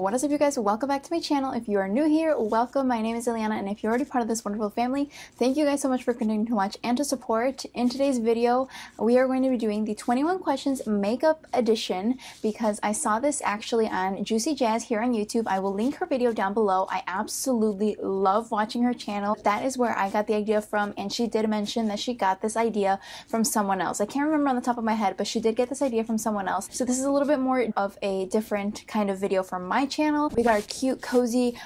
What is up, you guys? Welcome back to my channel. If you are new here, welcome. My name is Ileana, and if you're already part of this wonderful family, thank you guys so much for continuing to watch and to support. In today's video, we are going to be doing the 21 questions makeup edition because I saw this actually on JuicyJas here on YouTube. I will link her video down below. I absolutely love watching her channel. That is where I got the idea from, and she did mention that she got this idea from someone else. I can't remember on the top of my head, but she did get this idea from someone else. So this is a little bit more of a different kind of video from my channel. We got our cute cozy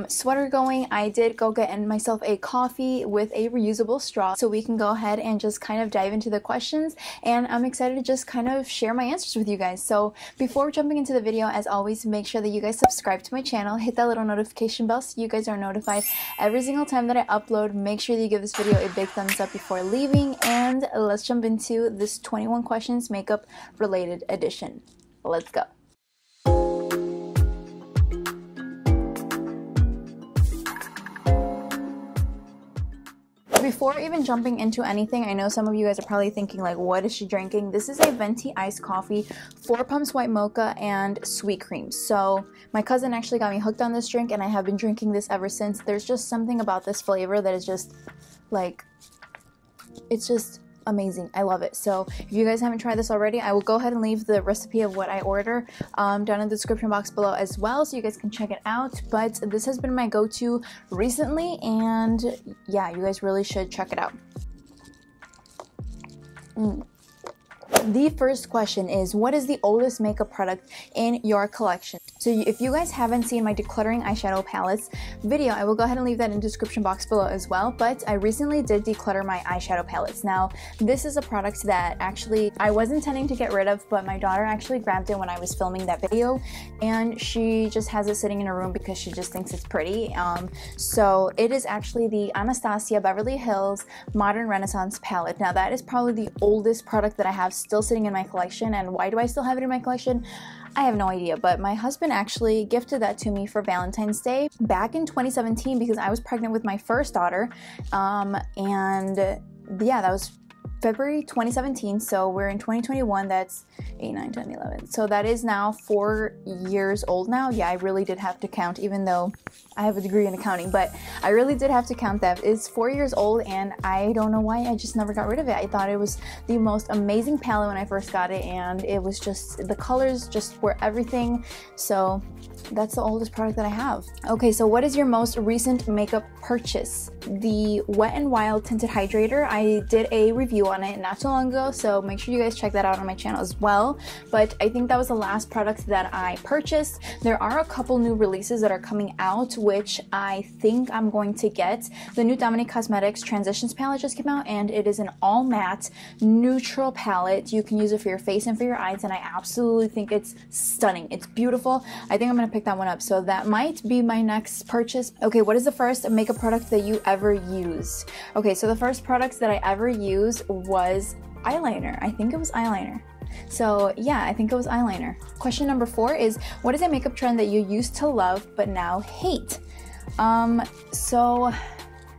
sweater going. I did go get myself a coffee with a reusable straw, so we can go ahead and just kind of dive into the questions, and I'm excited to just kind of share my answers with you guys. So before jumping into the video, as always, make sure that you guys subscribe to my channel, hit that little notification bell so you guys are notified every single time that I upload. Make sure that you give this video a big thumbs up before leaving, and let's jump into this 21 questions makeup related edition. Let's go. Before even jumping into anything, I know some of you guys are probably thinking like, what is she drinking? This is a Venti iced coffee, 4 pumps white mocha, and sweet cream. So my cousin actually got me hooked on this drink, and I have been drinking this ever since. There's just something about this flavor that is just like, it's just amazing. I love it. So if you guys haven't tried this already, I will go ahead and leave the recipe of what I order down in the description box below as well, so you guys can check it out. But this has been my go-to recently, and yeah, you guys really should check it out. The first question is, what is the oldest makeup product in your collection? So if you guys haven't seen my decluttering eyeshadow palettes video, I will go ahead and leave that in the description box below as well. But I recently did declutter my eyeshadow palettes. Now, this is a product that actually I was intending to get rid of, but my daughter actually grabbed it when I was filming that video, and she just has it sitting in her room because she just thinks it's pretty. So it is actually the Anastasia Beverly Hills Modern Renaissance palette. Now, that is probably the oldest product that I have still sitting in my collection. And why do I still have it in my collection? I have no idea, but my husband actually gifted that to me for Valentine's Day back in 2017 because I was pregnant with my first daughter, and yeah, that was February 2017, so we're in 2021. That's 8, 9, 10, 11. So that is now 4 years old now. Yeah, I really did have to count, even though I have a degree in accounting, but I really did have to count that. It's 4 years old, and I don't know why I just never got rid of it. I thought it was the most amazing palette when I first got it, and it was just, the colors just were everything. So that's the oldest product that I have. Okay, so what is your most recent makeup purchase? The Wet n Wild Tinted Hydrator. I did a review on it not too long ago, so make sure you guys check that out on my channel as well. But I think that was the last product that I purchased. There are a couple new releases that are coming out, which I think I'm going to get. The new Dominique Cosmetics Transitions palette just came out, and it is an all matte neutral palette. You can use it for your face and for your eyes, and I absolutely think it's stunning. It's beautiful. I think I'm gonna pick that one up, so that might be my next purchase. Okay, what is the first makeup product that you ever used? Okay, so the first products that I ever used was eyeliner. I think it was eyeliner. So yeah, I think it was eyeliner. Question number 4 is, what is a makeup trend that you used to love but now hate? So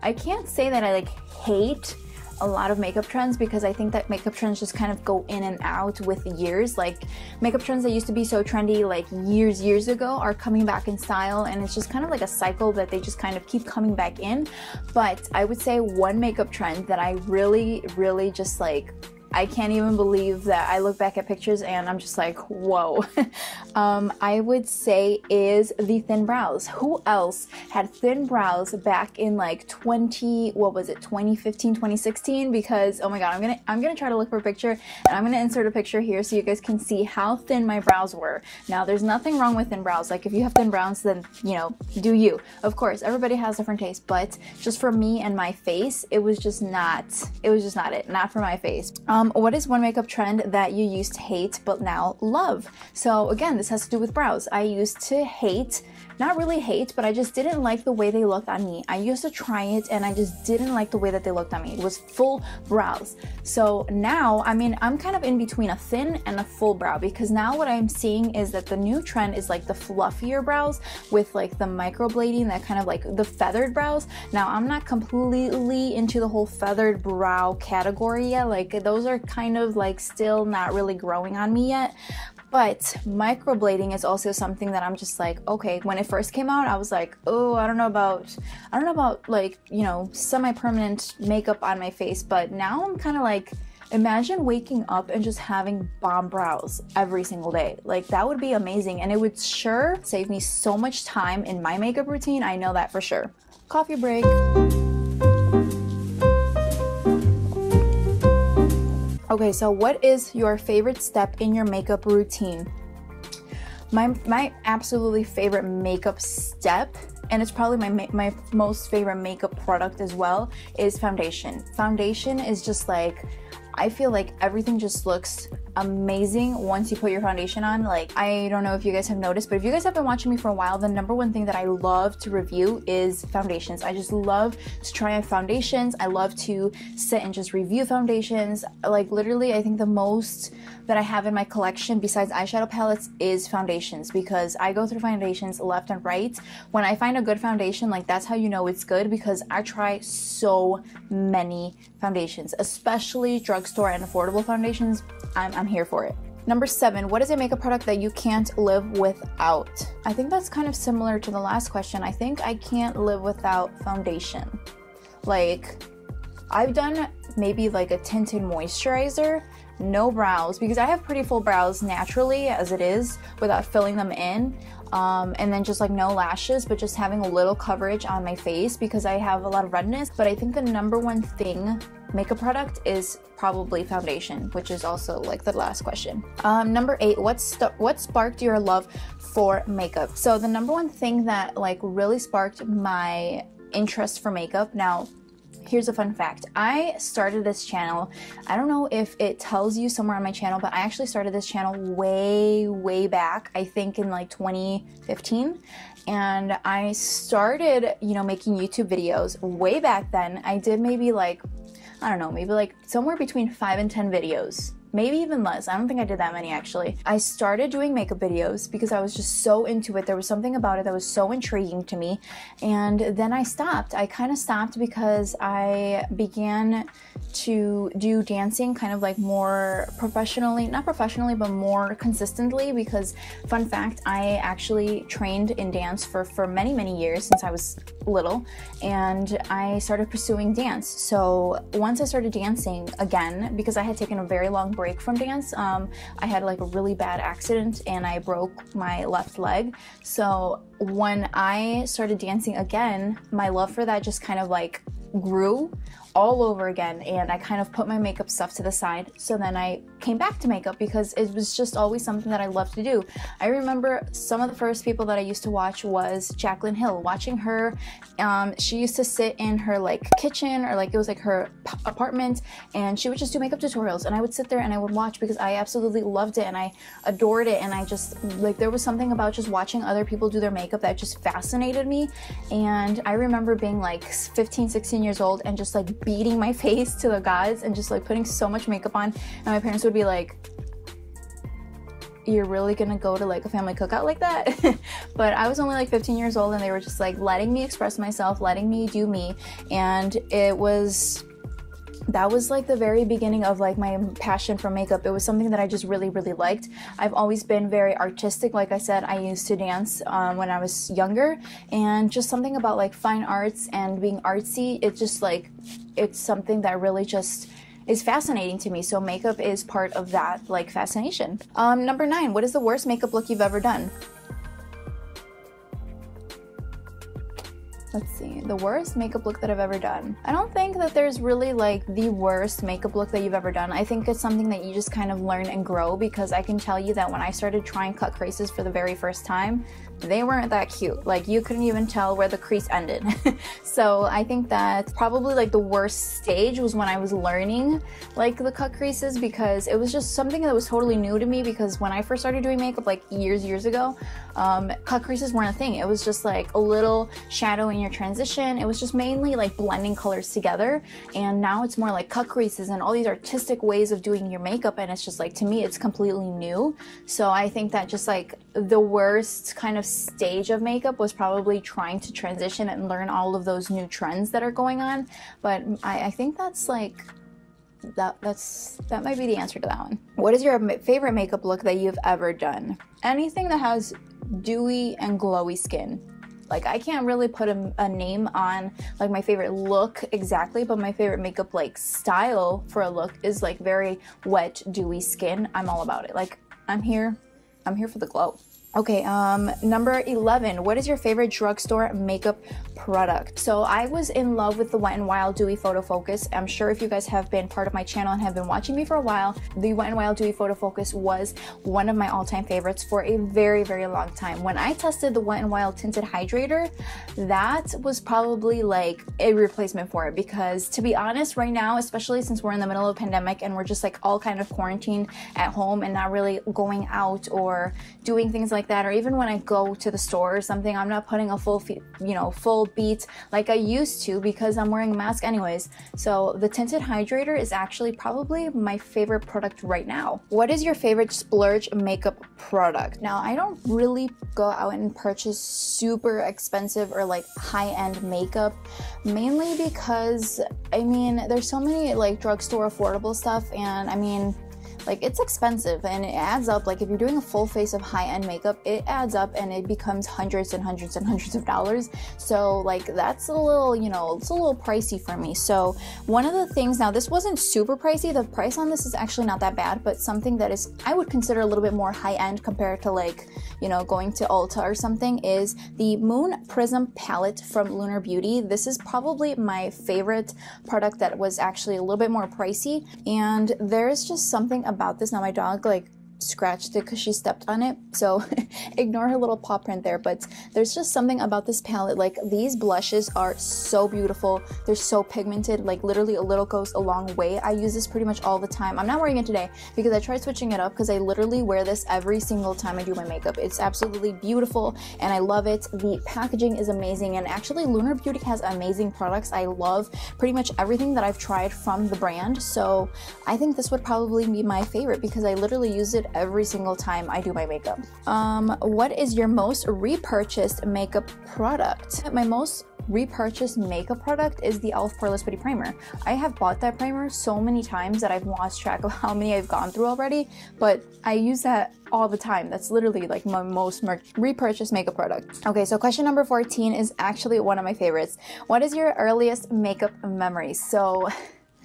I can't say that I like hate a lot of makeup trends, because I think that makeup trends just kind of go in and out with years. Like, makeup trends that used to be so trendy like years ago are coming back in style, and it's just kind of like a cycle that they just kind of keep coming back in. But I would say one makeup trend that I really just like, I can't even believe that I look back at pictures and I'm just like, whoa. I would say is the thin brows. Who else had thin brows back in like 2015, 2016? Because oh my god, I'm gonna try to look for a picture, and I'm gonna insert a picture here so you guys can see how thin my brows were. Now, there's nothing wrong with thin brows. Like, if you have thin brows, then you know, do you. Of course, everybody has different tastes, but just for me and my face, it was just not it. Not for my face. What is one makeup trend that you used to hate but now love? So again, this has to do with brows. I used to hate, not really hate, but I just didn't like the way they looked on me. I used to try it, and I just didn't like the way that they looked on me. It was full brows. So now, I mean, I'm kind of in between a thin and a full brow, because now what I'm seeing is that the new trend is like the fluffier brows with like the microblading, that kind of like the feathered brows. Now, I'm not completely into the whole feathered brow category yet. Like, those are kind of like still not really growing on me yet. But microblading is also something that I'm just like, okay, when it first came out, I was like, oh, I don't know about like, you know, semi-permanent makeup on my face. But now I'm kind of like, imagine waking up and just having bomb brows every single day. Like, that would be amazing, and it would sure save me so much time in my makeup routine. I know that for sure. Coffee break. Okay, so what is your favorite step in your makeup routine? My absolutely favorite makeup step, and it's probably my most favorite makeup product as well, is foundation. Foundation is just like, I feel like everything just looks amazing once you put your foundation on. Like, I don't know if you guys have noticed, but if you guys have been watching me for a while, the number one thing that I love to review is foundations. I just love to try on foundations. I love to sit and just review foundations. Like, literally, I think the most that I have in my collection besides eyeshadow palettes is foundations, because I go through foundations left and right. When I find a good foundation, like, that's how you know it's good, because I try so many foundations, especially drugstore and affordable foundations. I'm here for it. Number 7, what is a makeup product that you can't live without? I think that's kind of similar to the last question. I think I can't live without foundation. Like, I've done maybe like a tinted moisturizer, no brows, because I have pretty full brows naturally as it is without filling them in. And then just like no lashes, but just having a little coverage on my face because I have a lot of redness. But I think the number one thing makeup product is probably foundation, which is also like the last question. Number 8, what sparked your love for makeup? So the number one thing that like really sparked my interest for makeup. Now, here's a fun fact. I started this channel, I don't know if it tells you somewhere on my channel, but I actually started this channel way back, I think in like 2015. And I started, you know, making YouTube videos way back then. I did maybe like, I don't know, maybe like somewhere between 5 and 10 videos. Maybe even less. I don't think I did that many actually. I started doing makeup videos because I was just so into it. There was something about it that was so intriguing to me. And then I stopped. I kind of stopped because I began to do dancing kind of like more professionally, not professionally, but more consistently, because fun fact, I actually trained in dance for many years since I was little, and I started pursuing dance. So once I started dancing again, because I had taken a very long break from dance, I had like a really bad accident and I broke my left leg. So when I started dancing again, my love for that just kind of like grew all over again, and I kind of put my makeup stuff to the side. So then I came back to makeup because it was just always something that I loved to do. I remember some of the first people that I used to watch was Jaclyn Hill. Watching her, she used to sit in her like kitchen, or like it was like her apartment, and she would just do makeup tutorials, and I would sit there and I would watch because I absolutely loved it and I adored it. And I just like, there was something about just watching other people do their makeup that just fascinated me. And I remember being like 15, 16 years old and just like beating my face to the gods and just like putting so much makeup on, and my parents would be like, you're really gonna go to like a family cookout like that? But I was only like 15 years old, and they were just like letting me express myself, letting me do me. And that was like the very beginning of like my passion for makeup. It was something that I just really liked. I've always been very artistic. Like I said, I used to dance when I was younger, and just something about like fine arts and being artsy, it's just like, it's something that really just is fascinating to me. So makeup is part of that like fascination. Number 9, what is the worst makeup look you've ever done? Let's see, the worst makeup look that I've ever done. I don't think that there's really like the worst makeup look that you've ever done. I think it's something that you just kind of learn and grow, because I can tell you that when I started trying cut creases for the very first time, they weren't that cute. Like, you couldn't even tell where the crease ended. So I think that probably like the worst stage was when I was learning like the cut creases, because it was just something that was totally new to me. Because when I first started doing makeup like years ago, cut creases weren't a thing. It was just like a little shadow in your transition. It was just mainly like blending colors together. And now it's more like cut creases and all these artistic ways of doing your makeup, and it's just like, to me, it's completely new. So I think that just like the worst kind of stage of makeup was probably trying to transition and learn all of those new trends that are going on. But I think that's like that might be the answer to that one. What is your favorite makeup look that you've ever done? Anything that has dewy and glowy skin. Like, I can't really put a name on like my favorite look exactly, but my favorite makeup like style for a look is like very wet, dewy skin. I'm all about it. Like, I'm here for the glow. Okay, number 11, what is your favorite drugstore makeup product? So I was in love with the Wet n Wild Dewy Photo Focus. I'm sure if you guys have been part of my channel and have been watching me for a while, the Wet n Wild Dewy Photo Focus was one of my all-time favorites for a very, very long time. When I tested the Wet n Wild Tinted Hydrator, that was probably like a replacement for it, because to be honest, right now, especially since we're in the middle of a pandemic and we're just like all kind of quarantined at home and not really going out or doing things like that, or even when I go to the store or something, I'm not putting a full beat like I used to because I'm wearing a mask anyways. So the tinted hydrator is actually probably my favorite product right now. What is your favorite splurge makeup product? Now, I don't really go out and purchase super expensive or like high-end makeup, mainly because I mean there's so many like drugstore affordable stuff, and I mean, like, it's expensive and it adds up. Like, if you're doing a full face of high-end makeup, it adds up and it becomes hundreds and hundreds and hundreds of dollars. So like, that's a little, you know, it's a little pricey for me. So one of the things, now this wasn't super pricey, the price on this is actually not that bad, but something that is, I would consider a little bit more high-end compared to like, you know, going to Ulta or something, is the Moon Prism palette from Lunar Beauty. This is probably my favorite product that was actually a little bit more pricey, and there's just something about this. Now my dog like scratched it because she stepped on it, so ignore her little paw print there, but there's just something about this palette. Like, these blushes are so beautiful, they're so pigmented, like literally a little goes a long way. I use this pretty much all the time. I'm not wearing it today because I tried switching it up, because I literally wear this every single time I do my makeup. It's absolutely beautiful and I love it. The packaging is amazing, and actually Lunar Beauty has amazing products. I love pretty much everything that I've tried from the brand, so I think this would probably be my favorite because I literally use it every single time I do my makeup. What is your most repurchased makeup product? My most repurchased makeup product is the e.l.f. Poreless Putty Primer. I have bought that primer so many times that I've lost track of how many I've gone through already, but I use that all the time. That's literally like my most repurchased makeup product. Okay, so question number 14 is actually one of my favorites. What is your earliest makeup memory? So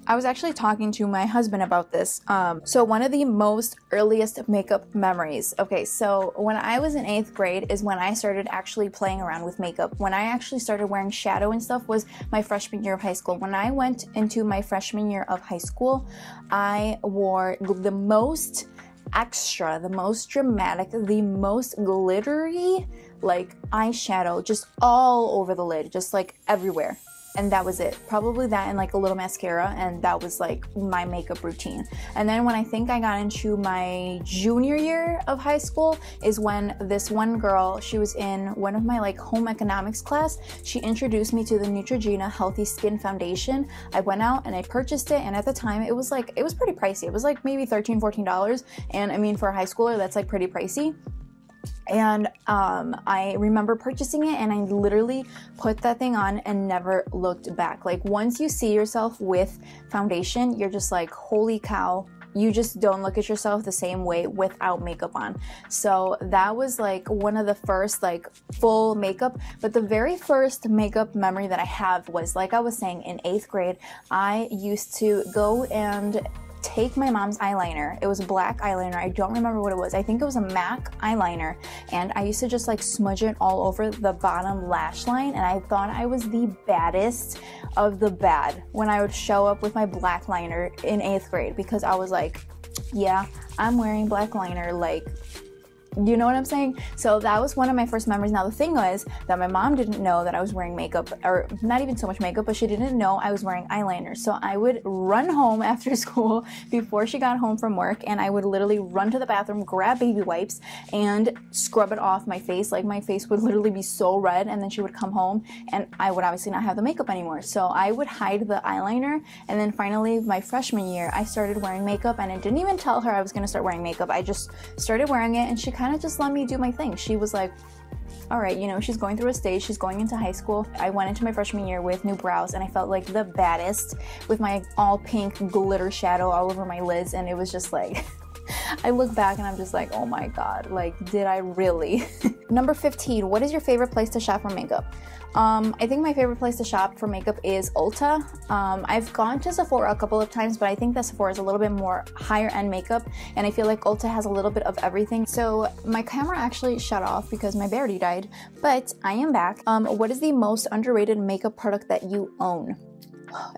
I was actually talking to my husband about this. So one of the most earliest makeup memories. Okay, so when I was in 8th grade is when I started actually playing around with makeup. When I actually started wearing shadow and stuff was my freshman year of high school. When I went into my freshman year of high school, I wore the most extra, the most dramatic, the most glittery, like eyeshadow just all over the lid, just like everywhere. And that was it. Probably that and like a little mascara, and that was like my makeup routine. And then when I think I got into my junior year of high school is when this one girl, she was in one of my like home economics class, she introduced me to the Neutrogena Healthy Skin Foundation. I went out and I purchased it, and at the time it was pretty pricey. It was like maybe $13-14, and I mean, for a high schooler that's like pretty pricey. And I remember purchasing it, and I literally put that thing on and never looked back. Like, once you see yourself with foundation, you're just like, holy cow, you just don't look at yourself the same way without makeup on. So that was like one of the first like full makeup. But the very first makeup memory that I have was, like I was saying, in 8th grade, I used to go and take my mom's eyeliner. It was a black eyeliner. I don't remember what it was. I think it was a MAC eyeliner, and I used to just like smudge it all over the bottom lash line, and I thought I was the baddest of the bad when I would show up with my black liner in 8th grade, because I was like, yeah, I'm wearing black liner, like, you know what I'm saying? So that was one of my first memories. Now the thing was that my mom didn't know that I was wearing makeup, or not even so much makeup, but she didn't know I was wearing eyeliner. So I would run home after school before she got home from work, and I would literally run to the bathroom, grab baby wipes, and scrub it off my face. Like, my face would literally be so red, and then she would come home and I would obviously not have the makeup anymore. So I would hide the eyeliner, and then finally my freshman year I started wearing makeup, and I didn't even tell her I was going to start wearing makeup. I just started wearing it, and she kind kind of just let me do my thing. She was like, all right, you know, she's going through a stage, she's going into high school. I went into my freshman year with new brows and I felt like the baddest with my all pink glitter shadow all over my lids, and it was just like, I look back and I'm just like, oh my god, like, did I really? Number 15, what is your favorite place to shop for makeup? I think my favorite place to shop for makeup is Ulta. I've gone to Sephora a couple of times, but I think that Sephora is a little bit more higher end makeup, and I feel like Ulta has a little bit of everything. So my camera actually shut off because my battery died, but I am back. What is the most underrated makeup product that you own?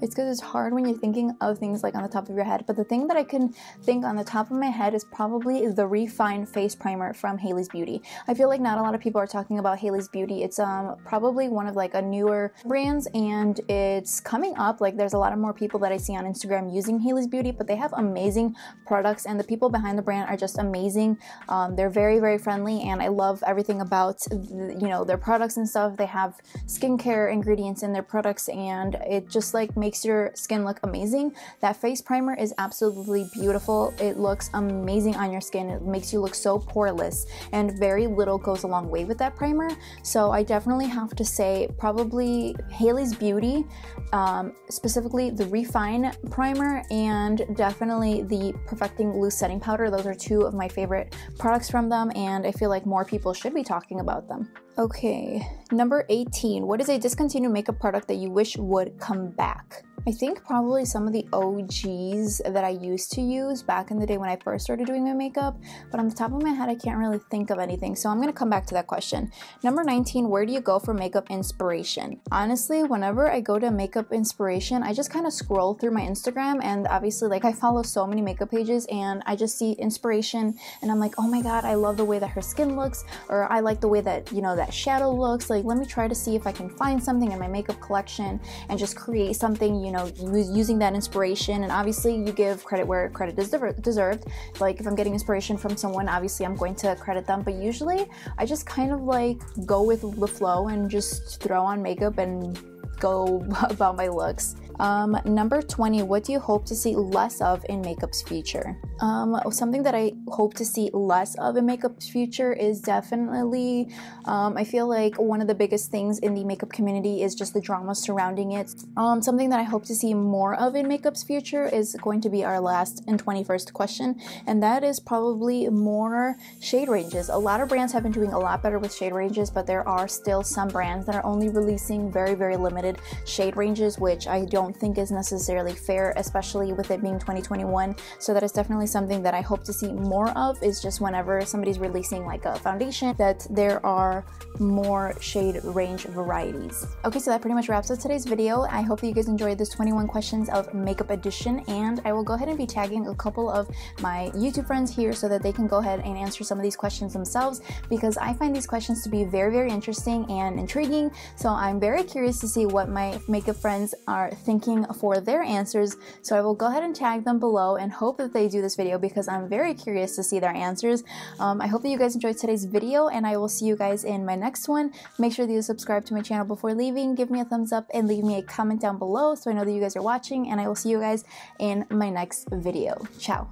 It's because it's hard when you're thinking of things like on the top of your head, but the thing that I can think on the top of my head is probably the Refine Face Primer from Hailey's Beauty. I feel like not a lot of people are talking about Hailey's Beauty. It's probably one of like a newer brands, and it's coming up. Like, there's a lot of more people that I see on Instagram using Hailey's Beauty, but they have amazing products and the people behind the brand are just amazing. They're very, very friendly, and I love everything about their products and stuff. They have skincare ingredients in their products, and it just like makes your skin look amazing. That face primer is absolutely beautiful. It looks amazing on your skin. It makes you look so poreless, and very little goes a long way with that primer. So I definitely have to say probably Hailey's Beauty, specifically the Refine primer, and definitely the Perfecting Loose Setting Powder. Those are two of my favorite products from them, and I feel like more people should be talking about them. Okay, number 18. What is a discontinued makeup product that you wish would come back? I think probably some of the OGs that I used to use back in the day when I first started doing my makeup, but on the top of my head I can't really think of anything, so I'm gonna come back to that question. Number 19, where do you go for makeup inspiration? Honestly, whenever I go to makeup inspiration, I just kind of scroll through my Instagram, and obviously like I follow so many makeup pages, and I just see inspiration and I'm like, oh my god, I love the way that her skin looks, or I like the way that, you know, that shadow looks. Like, let me try to see if I can find something in my makeup collection and just create something, you know, using that inspiration. And obviously you give credit where credit is deserved. Like, if I'm getting inspiration from someone, obviously I'm going to credit them, but usually I just kind of like go with the flow and just throw on makeup and go about my looks. Number 20, what do you hope to see less of in makeup's future? Something that I hope to see less of in makeup's future is definitely, I feel like one of the biggest things in the makeup community is just the drama surrounding it. Something that I hope to see more of in makeup's future is going to be our last and 21st question, and that is probably more shade ranges. A lot of brands have been doing a lot better with shade ranges, but there are still some brands that are only releasing very, very limited shade ranges, which I don't think is necessarily fair, especially with it being 2021. So that is definitely something that I hope to see more of, is just whenever somebody's releasing like a foundation, that there are more shade range varieties. Okay, so that pretty much wraps up today's video. I hope that you guys enjoyed this 21 questions of makeup edition, and I will go ahead and be tagging a couple of my YouTube friends here so that they can go ahead and answer some of these questions themselves, because I find these questions to be very, very interesting and intriguing. So I'm very curious to see what my makeup friends are thinking for their answers. So I will go ahead and tag them below and hope that they do this video, because I'm very curious to see their answers. I hope that you guys enjoyed today's video, and I will see you guys in my next one. Make sure that you subscribe to my channel before leaving, give me a thumbs up, and leave me a comment down below so I know that you guys are watching, and I will see you guys in my next video. Ciao.